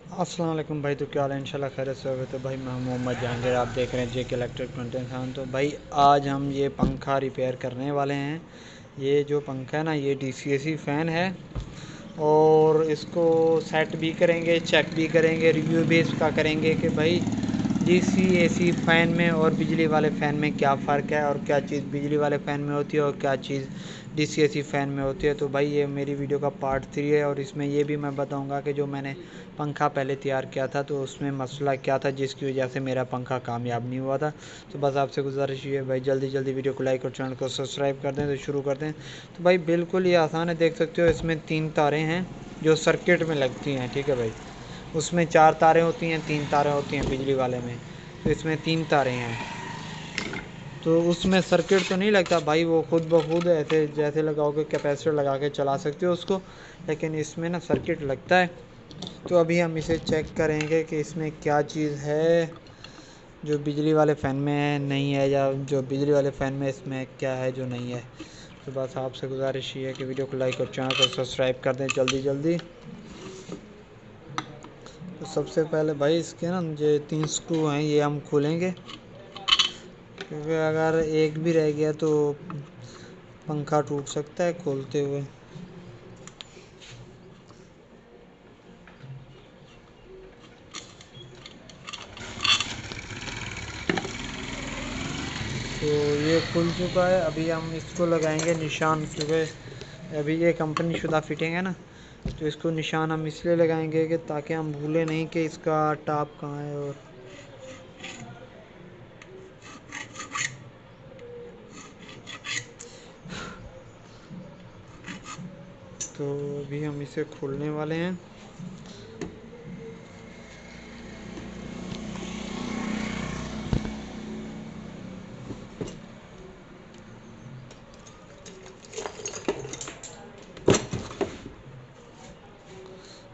अस्सलाम वालेकुम भाई। तो क्या हाल है? इंशाल्लाह खैरियत से होगा। तो भाई मैं मोहम्मद जहांगीर, आप देख रहे हैं जेके इलेक्ट्रिक कंटेंट खान। तो भाई आज हम ये पंखा रिपेयर करने वाले हैं। ये जो पंखा है ना, ये डीसीएसी फ़ैन है और इसको सेट भी करेंगे, चेक भी करेंगे, रिव्यू भी इसका करेंगे कि भाई डीसीएसी फ़ैन में और बिजली वाले फ़ैन में क्या फ़र्क है और क्या चीज़ बिजली वाले फ़ैन में होती है और क्या चीज़ डीसीएसी फ़ैन में होती है। तो भाई ये मेरी वीडियो का पार्ट 3 है और इसमें ये भी मैं बताऊंगा कि जो मैंने पंखा पहले तैयार किया था तो उसमें मसला क्या था जिसकी वजह से मेरा पंखा कामयाब नहीं हुआ था। तो बस आपसे गुजारिश ये है भाई, जल्दी जल्दी वीडियो को लाइक और चैनल को सब्सक्राइब कर दें। तो शुरू करते हैं। तो भाई बिल्कुल ये आसान है, देख सकते हो इसमें 3 तारें हैं जो सर्किट में लगती हैं। ठीक है भाई, उसमें 4 तारें होती हैं, 3 तारें होती हैं बिजली वाले में। तो इसमें 3 तारें हैं। तो उसमें सर्किट तो नहीं लगता भाई, वो खुद ब खुद ऐसे जैसे लगाओगे कैपेसिटर लगा के चला सकते हो उसको, लेकिन इसमें ना सर्किट लगता है। तो अभी हम इसे चेक करेंगे कि इसमें क्या चीज़ है जो बिजली वाले फ़ैन में नहीं है, या जो बिजली वाले फ़ैन में इसमें क्या है जो नहीं है। तो बस आपसे गुजारिश ये है कि वीडियो को लाइक और चैनल को सब्सक्राइब कर दें जल्दी जल्दी। तो सबसे पहले भाई इसके ना जो 3 स्क्रू हैं ये हम खोलेंगे, क्योंकि अगर एक भी रह गया तो पंखा टूट सकता है खोलते हुए। तो ये खुल चुका है। अभी हम इसको लगाएंगे निशान, क्योंकि अभी ये कंपनी शुदा फिटिंग है ना, तो इसको निशान हम इसलिए लगाएंगे कि ताकि हम भूलें नहीं कि इसका टॉप कहाँ है। और तो अभी हम इसे खोलने वाले हैं।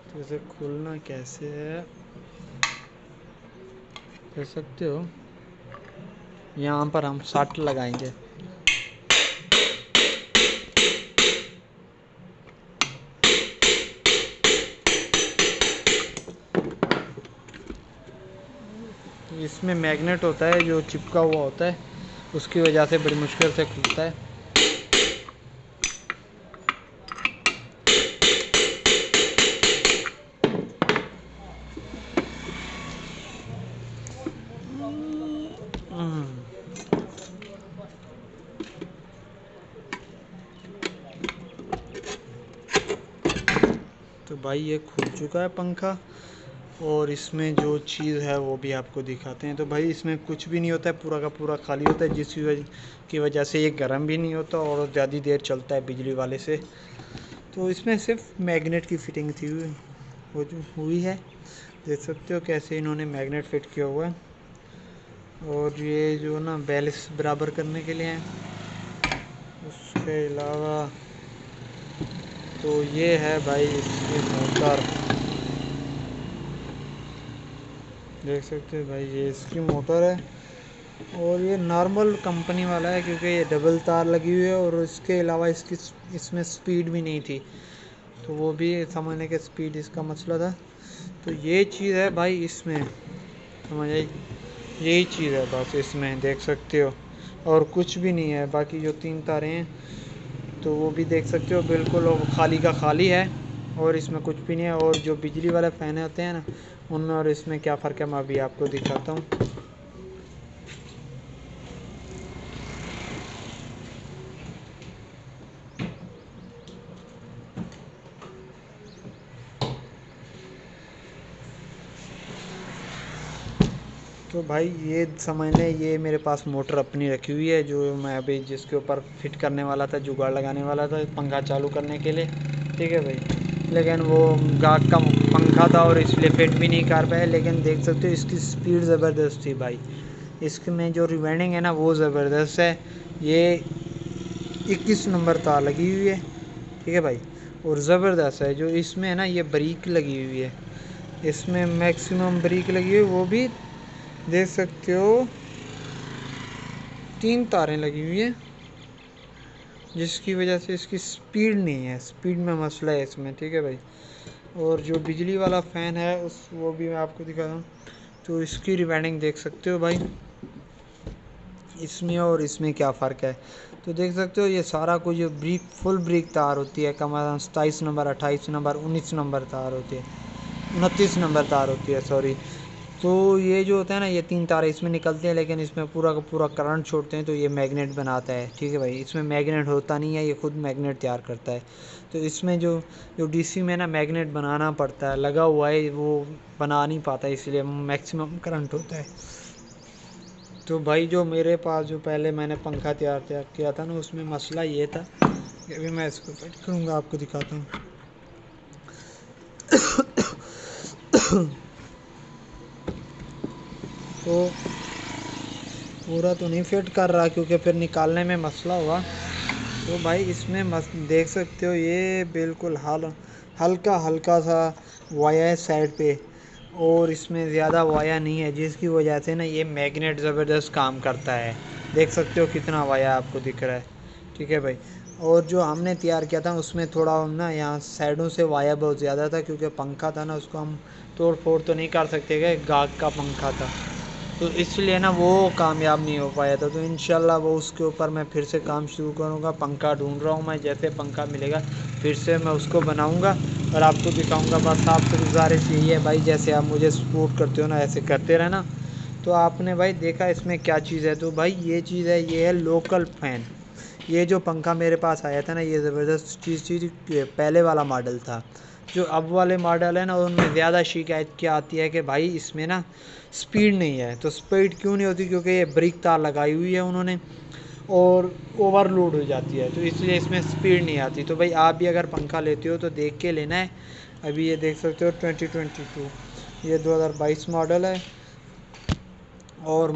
तो इसे खोलना कैसे है देख सकते हो, यहाँ पर हम सट लगाएंगे। इसमें मैग्नेट होता है जो चिपका हुआ होता है, उसकी वजह से बड़ी मुश्किल से खुलता है। तो भाई ये खुल चुका है पंखा, और इसमें जो चीज़ है वो भी आपको दिखाते हैं। तो भाई इसमें कुछ भी नहीं होता है, पूरा का पूरा खाली होता है, जिसकी की वजह से ये गर्म भी नहीं होता और ज़्यादा देर चलता है बिजली वाले से। तो इसमें सिर्फ मैग्नेट की फिटिंग थी वो जो हुई है, देख सकते हो कैसे इन्होंने मैग्नेट फिट किया हुआ है। और ये जो ना बैलेंस बराबर करने के लिए है। उसके अलावा तो ये है भाई इसकी मोटर, देख सकते हो भाई ये इसकी मोटर है। और ये नॉर्मल कंपनी वाला है, क्योंकि ये डबल तार लगी हुई है और इसके अलावा इसकी इसमें स्पीड भी नहीं थी, तो वो भी समझने के स्पीड इसका मसला था। तो ये चीज़ है भाई इसमें, समझ आई, यही चीज़ है बस इसमें, देख सकते हो। और कुछ भी नहीं है। बाकी जो 3 तारें हैं तो वो भी देख सकते हो बिल्कुल वो खाली का खाली है, और इसमें कुछ भी नहीं है। और जो बिजली वाले फ़ैन होते हैं ना, उनमें और इसमें क्या फ़र्क है मैं अभी आपको दिखाता हूँ। तो भाई ये समझ लें, ये मेरे पास मोटर अपनी रखी हुई है जो मैं अभी जिसके ऊपर फिट करने वाला था, जुगाड़ लगाने वाला था पंखा चालू करने के लिए। ठीक है भाई, लेकिन वो गाहक का पंखा था और इसलिए फिट भी नहीं कर पाया। लेकिन देख सकते हो इसकी स्पीड ज़बरदस्त थी भाई, इसमें जो रिवाइंडिंग है ना वो ज़बरदस्त है। ये 21 नंबर तार लगी हुई है। ठीक है भाई, और ज़बरदस्त है। जो इसमें है ना ये ब्रेक लगी हुई है, इसमें मैक्सिमम ब्रेक लगी हुई है। वो भी देख सकते हो 3 तारें लगी हुई हैं, जिसकी वजह से इसकी स्पीड नहीं है, स्पीड में मसला है इसमें। ठीक है भाई, और जो बिजली वाला फ़ैन है उस वो भी मैं आपको दिखाता हूँ। तो इसकी रिवाइंडिंग देख सकते हो भाई, इसमें और इसमें क्या फ़र्क है। तो देख सकते हो ये सारा कुछ ब्रिक फुल ब्रिक तार होती है, कम 27 नंबर, 28 नंबर, 19 नंबर तार होती है, 29 नंबर तार होती है, सॉरी। तो ये जो होता है ना, ये 3 तार इसमें निकलते हैं, लेकिन इसमें पूरा का पूरा करंट छोड़ते हैं, तो ये मैग्नेट बनाता है। ठीक है भाई, इसमें मैग्नेट होता नहीं है, ये खुद मैग्नेट तैयार करता है। तो इसमें जो जो डीसी में ना मैग्नेट बनाना पड़ता है, लगा हुआ है वो बना नहीं पाता, इसलिए मैक्सिमम करंट होता है। तो भाई जो मेरे पास जो पहले मैंने पंखा तैयार किया था ना, उसमें मसला ये था कि अभी मैं इसको फिट करूँगा, आपको दिखाता हूँ। तो पूरा तो नहीं फिट कर रहा क्योंकि फिर निकालने में मसला हुआ। तो भाई इसमें देख सकते हो ये बिल्कुल हल्का हल्का सा वाया है साइड पे, और इसमें ज़्यादा वाया नहीं है, जिसकी वजह से ना ये मैग्नेट ज़बरदस्त काम करता है। देख सकते हो कितना वाया आपको दिख रहा है। ठीक है भाई, और जो हमने तैयार किया था उसमें थोड़ा ना यहाँ साइडों से वाया बहुत ज़्यादा था, क्योंकि पंखा था ना, उसको हम तोड़ फोड़ तो नहीं कर सकते गए, गाग का पंखा था, तो इसलिए ना वो कामयाब नहीं हो पाया था। तो इंशाल्लाह वो उसके ऊपर मैं फिर से काम शुरू करूँगा। पंखा ढूंढ रहा हूँ मैं, जैसे पंखा मिलेगा फिर से मैं उसको बनाऊँगा और आपको दिखाऊँगा। बस आपसे गुजारिश यही है भाई, जैसे आप मुझे सपोर्ट करते हो ना, ऐसे करते रहना। तो आपने भाई देखा इसमें क्या चीज़ है, तो भाई ये चीज़ है, ये है लोकल फ़ैन। ये जो पंखा मेरे पास आया था ना, ये ज़बरदस्त चीज़ पहले वाला मॉडल था। जो अब वाले मॉडल है ना, उनमें ज़्यादा शिकायत क्या आती है कि भाई इसमें ना स्पीड नहीं है। तो स्पीड क्यों नहीं होती, क्योंकि ये ब्रिक तार लगाई हुई है उन्होंने और ओवरलोड हो जाती है, तो इसलिए इसमें स्पीड नहीं आती। तो भाई आप भी अगर पंखा लेते हो तो देख के लेना है। अभी ये देख सकते हो 2022, ये 2022 मॉडल है, और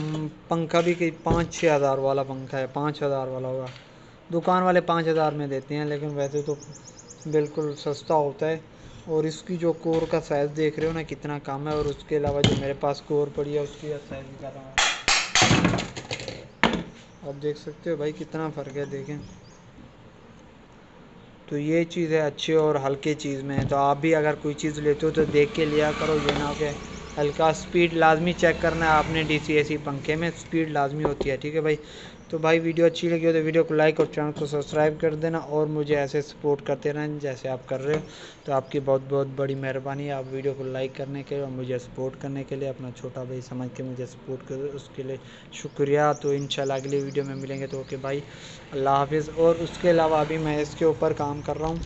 पंखा भी कहीं 5-6 हज़ार वाला पंखा है, 5 हज़ार वाला होगा। दुकान वाले 5 हज़ार में देते हैं, लेकिन वैसे तो बिल्कुल सस्ता होता है। और इसकी जो कोर का साइज़ देख रहे हो ना कितना कम है, और उसके अलावा जो मेरे पास कोर पड़ी है उसकी साइज़ भी कर रहा हूँ, आप देख सकते हो भाई कितना फ़र्क है, देखें। तो ये चीज़ है अच्छे और हल्के चीज़ में। तो आप भी अगर कोई चीज़ लेते हो तो देख के लिया करो, ये ना हो कि हल्का। स्पीड लाजमी चेक करना है आपने, डीसी एसी पंखे में स्पीड लाजमी होती है। ठीक है भाई, तो भाई वीडियो अच्छी लगी हो तो वीडियो को लाइक और चैनल को सब्सक्राइब कर देना, और मुझे ऐसे सपोर्ट करते रहना जैसे आप कर रहे हो। तो आपकी बहुत बहुत बड़ी मेहरबानी है, आप वीडियो को लाइक करने के लिए और मुझे सपोर्ट करने के लिए, अपना छोटा भाई समझ के मुझे सपोर्ट कर, उसके लिए शुक्रिया। तो इंशाल्लाह अगली वीडियो में मिलेंगे, तो ओके भाई, अल्लाह हाफिज़। और उसके अलावा अभी मैं इसके ऊपर काम कर रहा हूँ,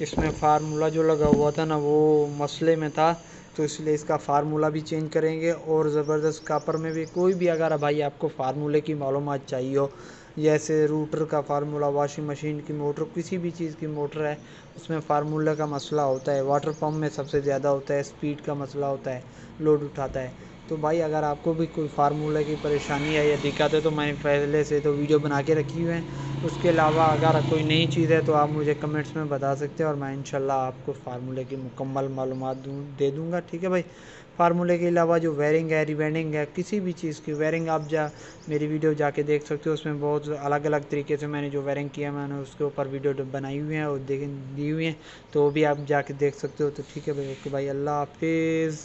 इसमें फार्मूला जो लगा हुआ था ना वो मसले में था, तो इसलिए इसका फार्मूला भी चेंज करेंगे। और ज़बरदस्त कापर में भी कोई भी अगर भाई आपको फार्मूले की मालूमात चाहिए हो, जैसे रूटर का फार्मूला, वॉशिंग मशीन की मोटर, किसी भी चीज़ की मोटर है उसमें फार्मूले का मसला होता है। वाटर पम्प में सबसे ज़्यादा होता है, स्पीड का मसला होता है, लोड उठाता है। तो भाई अगर आपको भी कोई फार्मूले की परेशानी है या दिक्कत है, तो मैंने पहले से तो वीडियो बना के रखी हुई है। उसके अलावा अगर कोई नई चीज़ है तो आप मुझे कमेंट्स में बता सकते हैं, और मैं इंशाल्लाह आपको फार्मूले की मुकम्मल मालूमात दे दूँगा। ठीक है भाई, फार्मूले के अलावा जो वायरिंग है, रिवाइंडिंग है, किसी भी चीज़ की वायरिंग आप मेरी वीडियो जाके देख सकते हो। उसमें बहुत अलग अलग तरीके से मैंने जो वायरिंग किया, मैंने उसके ऊपर वीडियो बनाई हुई है और दी हुई हैं, तो वो भी आप जाके देख सकते हो। तो ठीक है भाई, ओके भाई, अल्लाह हाफिज़।